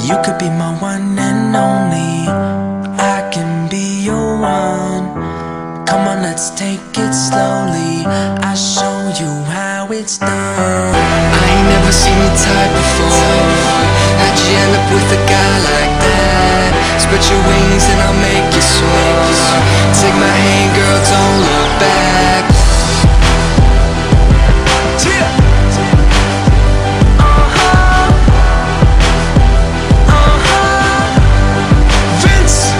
You could be my one and only, I can be your one. Come on, let's take it slowly, I'll show you how it's done. I ain't never seen your type before. How'd you end up with a guy like that? Spread your wings and I'll make you soar. Take my hand, girl, don't look back. Vince,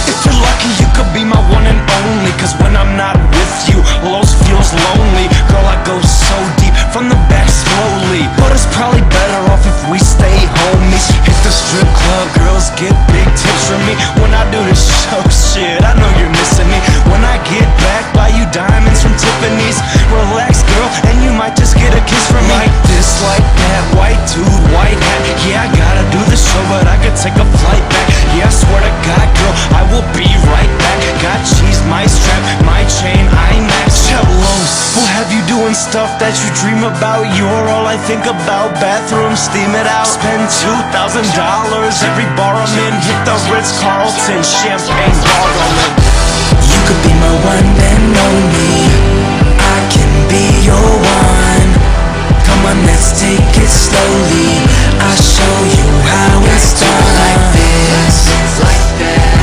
if you're lucky, you could be my one and only. Cause when I'm not with you, Los feels lonely. Girl, I go so deep from the back slowly, but it's probably better off if we stay homies. Hit the strip club, girls get big tips from me. When I do this show, shit, I know you're missing me. When I get back, buy you diamonds from Tiffany's. Relax, girl, and you might just get a kiss from me. Like this, like that, white dude, white hat. Yeah, I gotta do the show, but I could take a flight back. Yeah, I swear to God, girl, I will be right back. Got cheese, my strap, my chain, IMAX. Cellos will have you doing stuff that you dream about. You're all I think about. Bathroom, steam it out. Spend $2,000 every bar I'm in. Hit the Ritz-Carlton, champagne gargling. You could be my one and only, I can be your one. Come on, let's take it slowly, I'll show you how it's done. Like this, like that,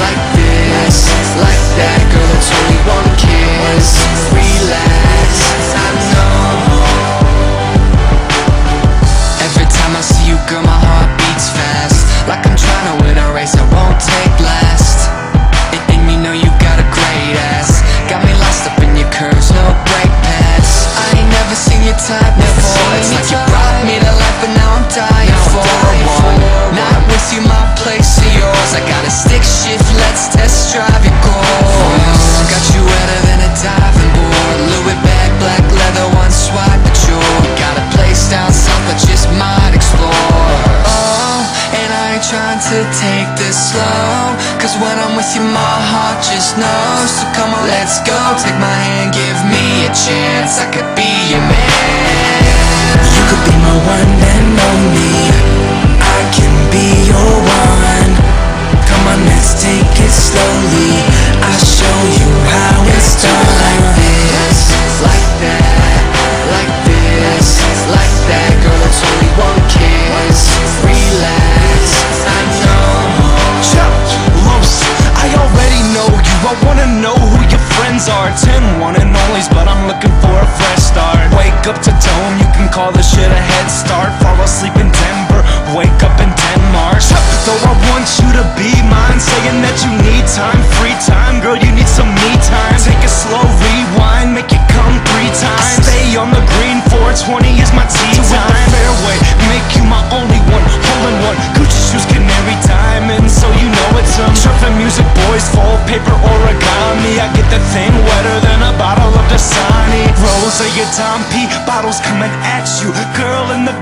like this, like that. Girl, it's only one kiss. Relax, I know. Every time I see you, girl, my heart beats fast. Like I'm trying to win a race I won't take last. And you know you got a great ass. Got me lost up in your curves, no brake pads. I ain't never seen your type before. It's like you brought me to life, but now I'm dying for one. Not with you, my place or yours. I got a stick shift, let's test drive your course. Got you wetter than a diving board. Louis bag, black leather, one swipe at yours. Got a place down south, but just might explore. Oh, and I ain't trying to take this slow, cause when I'm with you, my heart just knows. So come on, let's go, take my hand, give me a chance. I could be your man. You could be my one and only, I can be your one. Come on, let's take it slowly, I'll show you how it's done. Like this, like that, like this, like that. Girl, it's only one kiss. Relax, I know. Los, I already know you, I wanna know who your friends are. 10 one and onlys, but I'm looking for a fresh start. Wake up to Dome, you can call this shit a head start. Fall asleep in Denver, wake up in Denmark. Though I want you to be mine, saying that you need time, free time. Girl, you need some me time. Take a slow rewind, make it come 3 times. Stay on the green, 420 is my tea time. Fairway, make you my only one, hole in one. Gucci shoes, canary diamonds, so you know it's surfing music, boys, fall paper, origami. I get the thing wetter than a bottle of Dasani. Rose, your Dom P, bottles coming at you. Girl in the